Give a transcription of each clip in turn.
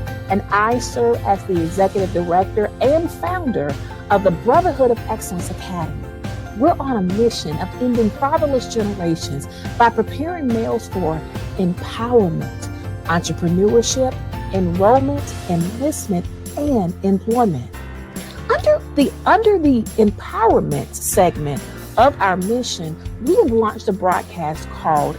Cameron-Cole, and I serve as the executive director and founder of the Brotherhood of Excellence Academy. We're on a mission of ending fatherless generations by preparing males for empowerment, entrepreneurship, enrollment, enlistment, and employment. Under the empowerment segment of our mission, we have launched a broadcast called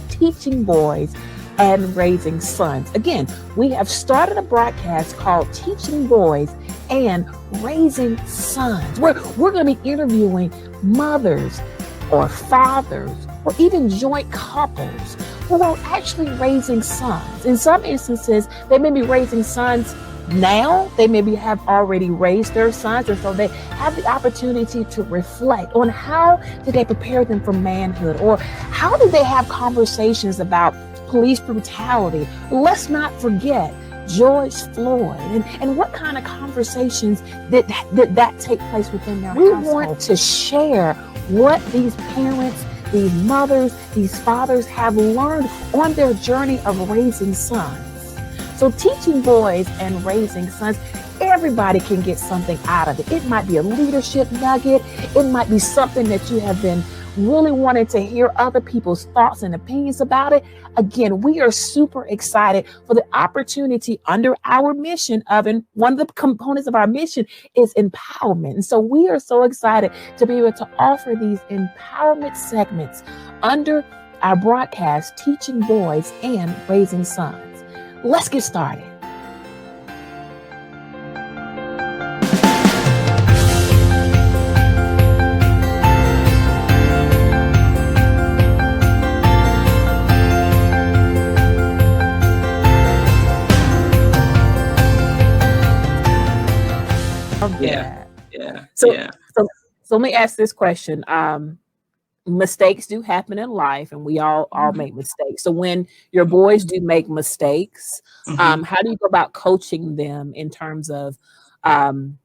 Teaching Boys and Raising Sons. Again, we have started a broadcast called Teaching Boys and Raising Sons. We're going to be interviewing mothers or fathers or even joint couples who are actually raising sons. In some instances, they may be raising sons now. They maybe have already raised their sons, and so they have the opportunity to reflect on how did they prepare them for manhood, or how did they have conversations about police brutality. Let's not forget George Floyd, and what kind of conversations did that take place within their household. We want to share what these parents, these mothers, these fathers have learned on their journey of raising sons. So Teaching Boys and Raising Sons, everybody can get something out of it. It might be a leadership nugget. It might be something that you have been really wanting to hear other people's thoughts and opinions about it. Again, we are super excited for the opportunity under our mission and one of the components of our mission is empowerment. And so we are so excited to be able to offer these empowerment segments under our broadcast, Teaching Boys and Raising Sons. Let's get started. So let me ask this question. Mistakes do happen in life, and we all make mistakes. So when your boys do make mistakes, how do you go about coaching them in terms of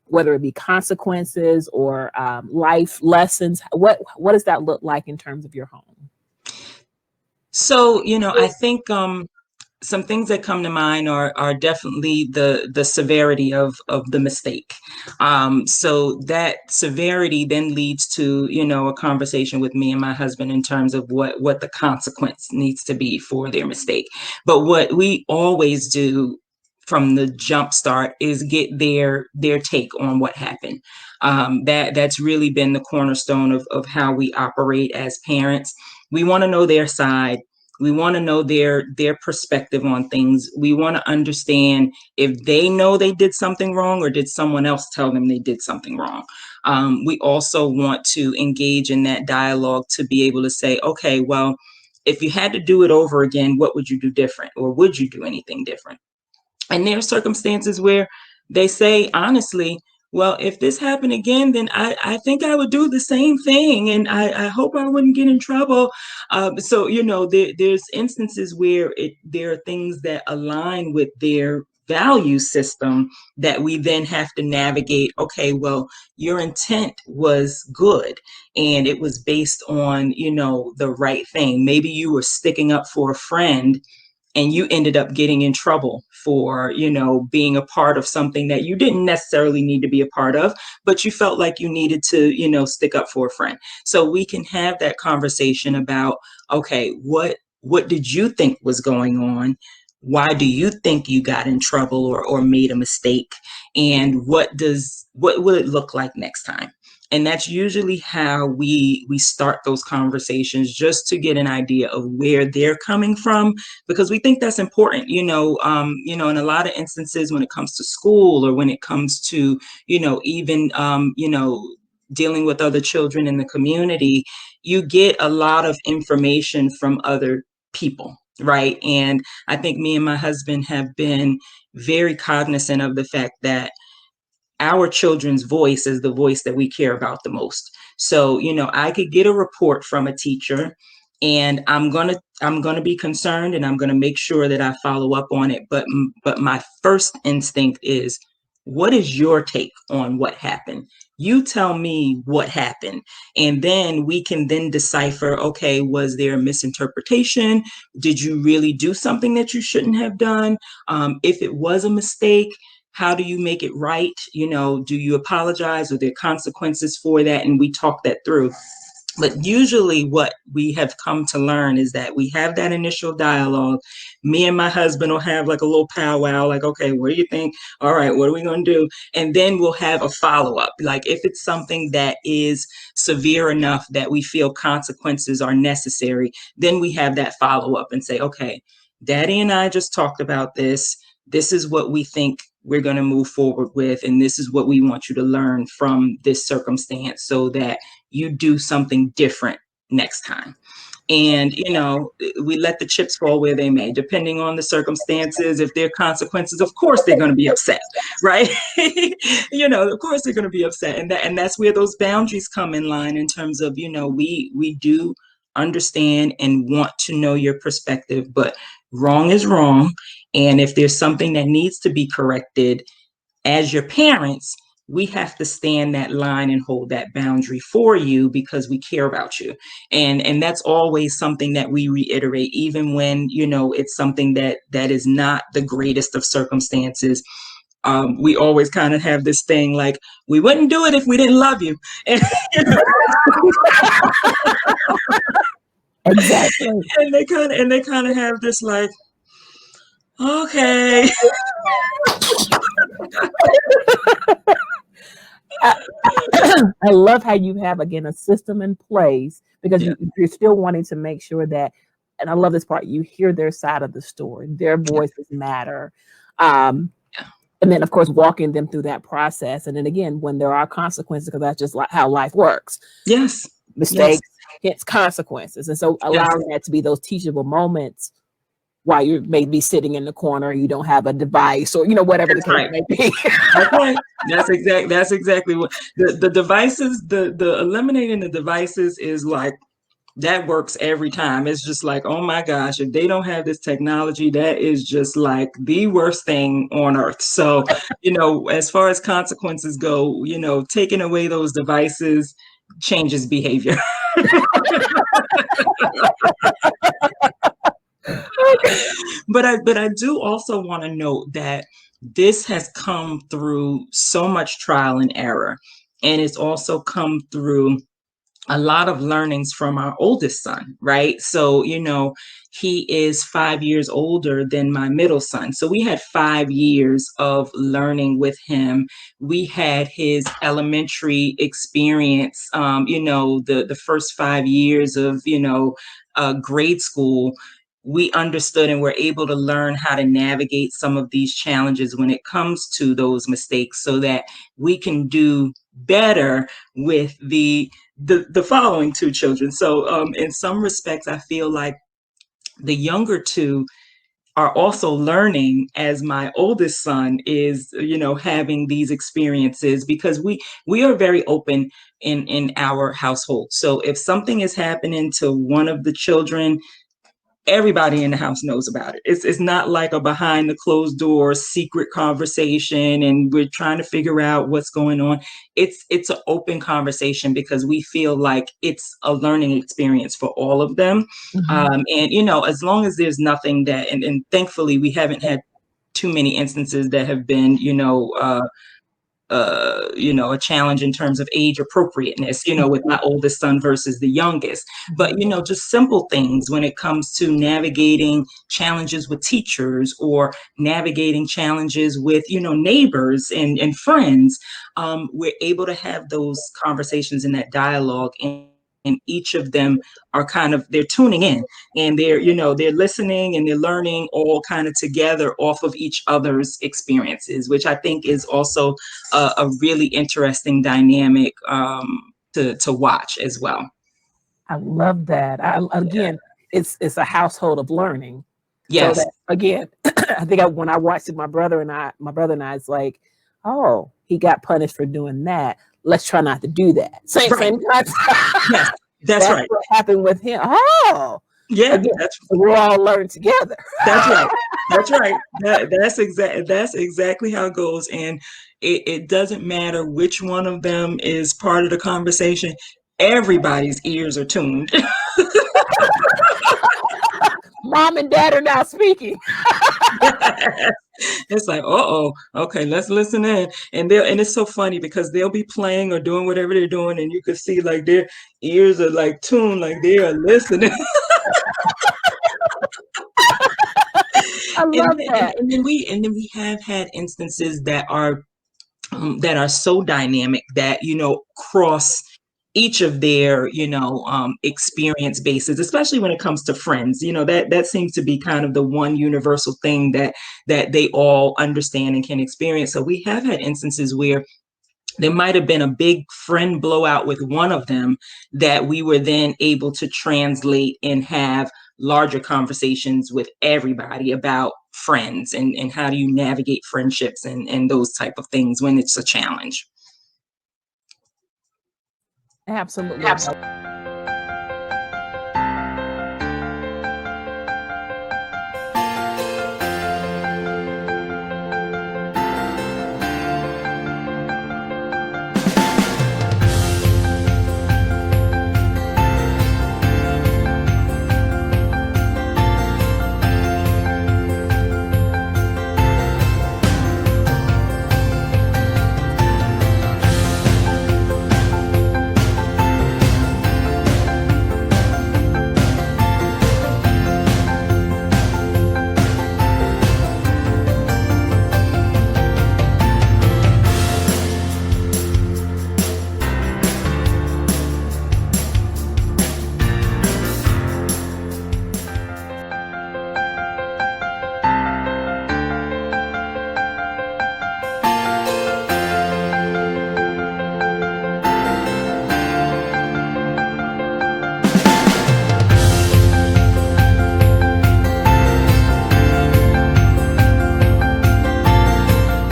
whether it be consequences or life lessons? What does that look like in terms of your home? So, I think some things that come to mind are definitely the severity of the mistake. So that severity then leads to, a conversation with me and my husband in terms of what the consequence needs to be for their mistake. But what we always do from the jump start is get their take on what happened. That's really been the cornerstone of how we operate as parents. We want to know their side. We want to know their perspective on things. We want to understand if they know they did something wrong or did someone else tell them they did something wrong. We also want to engage in that dialogue to be able to say, okay, well, if you had to do it over again, what would you do different? Or would you do anything different? And there are circumstances where they say, honestly, well, if this happened again, then I think I would do the same thing. And I hope I wouldn't get in trouble. So, there's instances where there are things that align with their value system that we then have to navigate. Okay, well, your intent was good and it was based on, the right thing. Maybe you were sticking up for a friend and you ended up getting in trouble for, being a part of something that you didn't necessarily need to be a part of, but you felt like you needed to, stick up for a friend. So we can have that conversation about, okay, what did you think was going on? Why do you think you got in trouble or made a mistake? And what will it look like next time? And that's usually how we start those conversations, just to get an idea of where they're coming from, because we think that's important. In a lot of instances when it comes to school or when it comes to, even, dealing with other children in the community, you get a lot of information from other people, right? And I think me and my husband have been very cognizant of the fact that our children's voice is the voice that we care about the most. So, I could get a report from a teacher and I'm going to be concerned and I'm going to make sure that I follow up on it. But my first instinct is, what is your take on what happened? You tell me what happened. And then we can then decipher, okay, was there a misinterpretation? Did you really do something that you shouldn't have done? If it was a mistake, how do you make it right? Do you apologize? Are there consequences for that? And we talk that through. But usually what we have come to learn is that we have that initial dialogue. Me and my husband will have like a little powwow, like, okay, what do you think? All right, what are we going to do? And then we'll have a follow-up. Like if it's something that is severe enough that we feel consequences are necessary, then we have that follow-up and say, okay, Daddy and I just talked about this. This is what we think we're going to move forward with. And this is what we want you to learn from this circumstance so that you do something different next time. And, we let the chips fall where they may, depending on the circumstances. If there are consequences, of course they're going to be upset, right? Of course they're going to be upset. And that's where those boundaries come in line in terms of, we do understand and want to know your perspective, but wrong is wrong. And if there's something that needs to be corrected, as your parents, we have to stand that line and hold that boundary for you because we care about you. And that's always something that we reiterate, even when, it's something that is not the greatest of circumstances. We always kind of have this thing like, we wouldn't do it if we didn't love you. And, Exactly. and they kind of have this like, okay. I love how you have, again, a system in place because Yeah. you're still wanting to make sure that, and I love this part, you hear their side of the story, their voices matter. Um, Yeah. and then, of course, walking them through that process. And then again, when there are consequences, because that's just like how life works. Yes. Mistakes, Yes. hence consequences. And so Yes. allowing that to be those teachable moments while you may be sitting in the corner, you don't have a device or, whatever That's the case right. may be. That's right. That's exactly what the devices, the eliminating the devices is like, that works every time. It's just like, oh my gosh, if they don't have this technology, that is just like the worst thing on earth. So, as far as consequences go, taking away those devices changes behavior. But I do also want to note that this has come through so much trial and error. And it's also come through a lot of learnings from our oldest son, right? So, he is 5 years older than my middle son. So we had 5 years of learning with him. We had his elementary experience, the first 5 years of, grade school. We understood and were able to learn how to navigate some of these challenges when it comes to those mistakes so that we can do better with the following two children. So in some respects, I feel like the younger two are also learning as my oldest son is, having these experiences because we are very open in our household. So if something is happening to one of the children, everybody in the house knows about it. It's not like a behind the closed door secret conversation and we're trying to figure out what's going on. It's an open conversation because we feel like it's a learning experience for all of them. Mhm. And as long as there's nothing that, and thankfully we haven't had too many instances that have been, a challenge in terms of age appropriateness, with my oldest son versus the youngest. But, just simple things when it comes to navigating challenges with teachers or navigating challenges with, neighbors and friends, we're able to have those conversations and that dialogue. And each of them are they're tuning in and they're listening and they're learning all kind of together off of each other's experiences, which I think is also a really interesting dynamic to watch as well. I love that. Again, it's a household of learning. So Yes. that again, I think when I watched it, my brother and I is like, oh, he got punished for doing that. Let's try not to do that. Same Right. same concept. Yes. That's That's right. what happened with him. Oh, Yeah. again, we're all learning together. That's right. That's right. That's exactly how it goes. And it doesn't matter which one of them is part of the conversation. Everybody's ears are tuned. Mom and dad are now speaking. It's like, uh-oh, okay, let's listen in. And it's so funny because they'll be playing or doing whatever they're doing, and you can see like their ears are like tuned, like they are listening. I love that. And then we have had instances that are so dynamic that cross each of their experience bases, especially when it comes to friends. That seems to be kind of the one universal thing that they all understand and can experience. So we have had instances where there might have been a big friend blowout with one of them that we were then able to translate and have larger conversations with everybody about friends and how do you navigate friendships and those type of things when it's a challenge. Absolutely.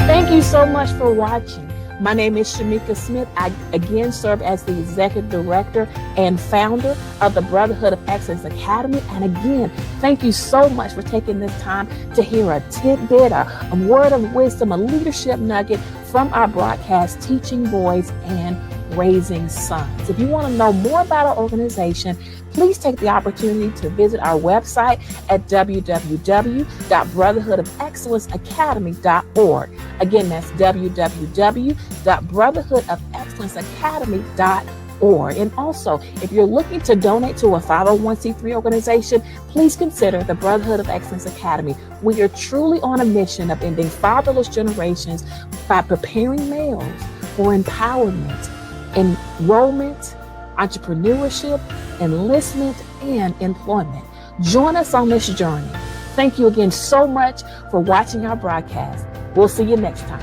Thank you so much for watching. My name is Shamika Smith. I again serve as the Executive Director and founder of the Brotherhood of Excellence Academy. And again, thank you so much for taking this time to hear a tidbit, a word of wisdom, a leadership nugget from our broadcast, Teaching Boys and Raising Sons. If you want to know more about our organization, please take the opportunity to visit our website at www.brotherhoodofexcellenceacademy.org. Again, that's www.brotherhoodofexcellenceacademy.org. And also, if you're looking to donate to a 501c3 organization, please consider the Brotherhood of Excellence Academy. We are truly on a mission of ending fatherless generations by preparing males for empowerment, enrollment, entrepreneurship, enlistment, and employment. Join us on this journey. Thank you again so much for watching our broadcast. We'll see you next time.